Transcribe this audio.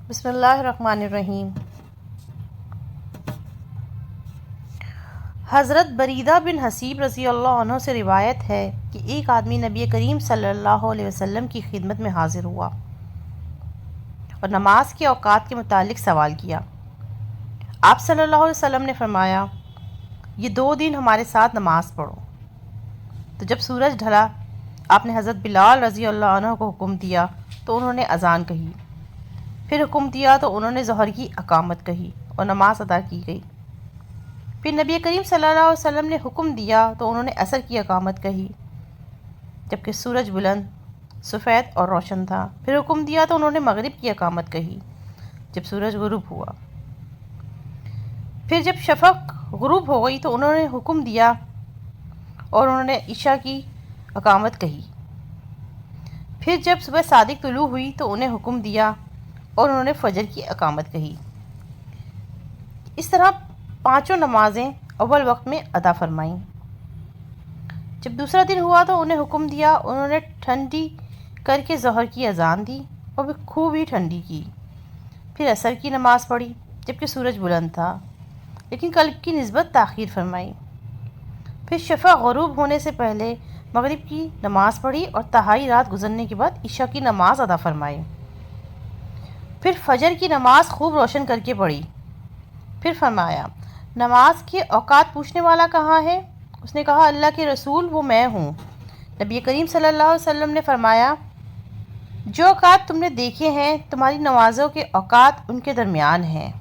بسم اللہ الرحمن الرحیم۔ حضرت بریدہ بن حصیب رضی اللہ عنہ سے روایت ہے کہ ایک آدمی نبی کریم صلی اللہ علیہ وسلم کی خدمت میں حاضر ہوا اور نماز کے اوقات کے متعلق سوال کیا۔ آپ صلی اللہ علیہ وسلم نے فرمایا، یہ 2 دن ہمارے ساتھ نماز پڑھو۔ تو جب سورج ڈھلا، آپ نے حضرت بلال رضی اللہ عنہ کو حکم دیا تو انہوں نے اذان کہی، پھر حکم دیا تو انہوں نے ظہر کی اقامت کہی اور نماز ادا کی گئی۔ پھر نبی کریم صلی اللہ علیہ وسلم نے حکم دیا تو انہوں نے عصر کی اقامت کہی جبکہ سورج بلند، سفید اور روشن تھا۔ پھر حکم دیا تو انہوں نے مغرب کی اقامت کہی جب سورج غروب ہوا۔ پھر جب شفق غروب ہو گئی تو انہوں نے حکم دیا اور انہوں نے عشاء کی اقامت کہی۔ پھر جب صبح صادق طلوع ہوئی تو انہیں حکم دیا اور انہوں نے فجر کی اقامت کہی۔ اس طرح 5 نمازیں اول وقت میں ادا فرمائیں۔ جب دوسرا دن ہوا تو انہیں حکم دیا، انہوں نے ٹھنڈی کر کے ظہر کی اذان دی اور بھی خوب ہی ٹھنڈی کی۔ پھر عصر کی نماز پڑھی جبکہ سورج بلند تھا لیکن قلب کی نسبت تاخیر فرمائی۔ پھر شفق غروب ہونے سے پہلے مغرب کی نماز پڑھی اور تہائی رات گزرنے کے بعد عشاء کی نماز ادا فرمائی۔ پھر فجر کی نماز خوب روشن کر کے پڑھی۔ پھر فرمایا، نماز کے اوقات پوچھنے والا کہاں ہے؟ اس نے کہا، اللہ کے رسول، وہ میں ہوں۔ نبی کریم صلی اللہ علیہ وسلم نے فرمایا، جو اوقات تم نے دیکھے ہیں تمہاری نمازوں کے اوقات ان کے درمیان ہیں۔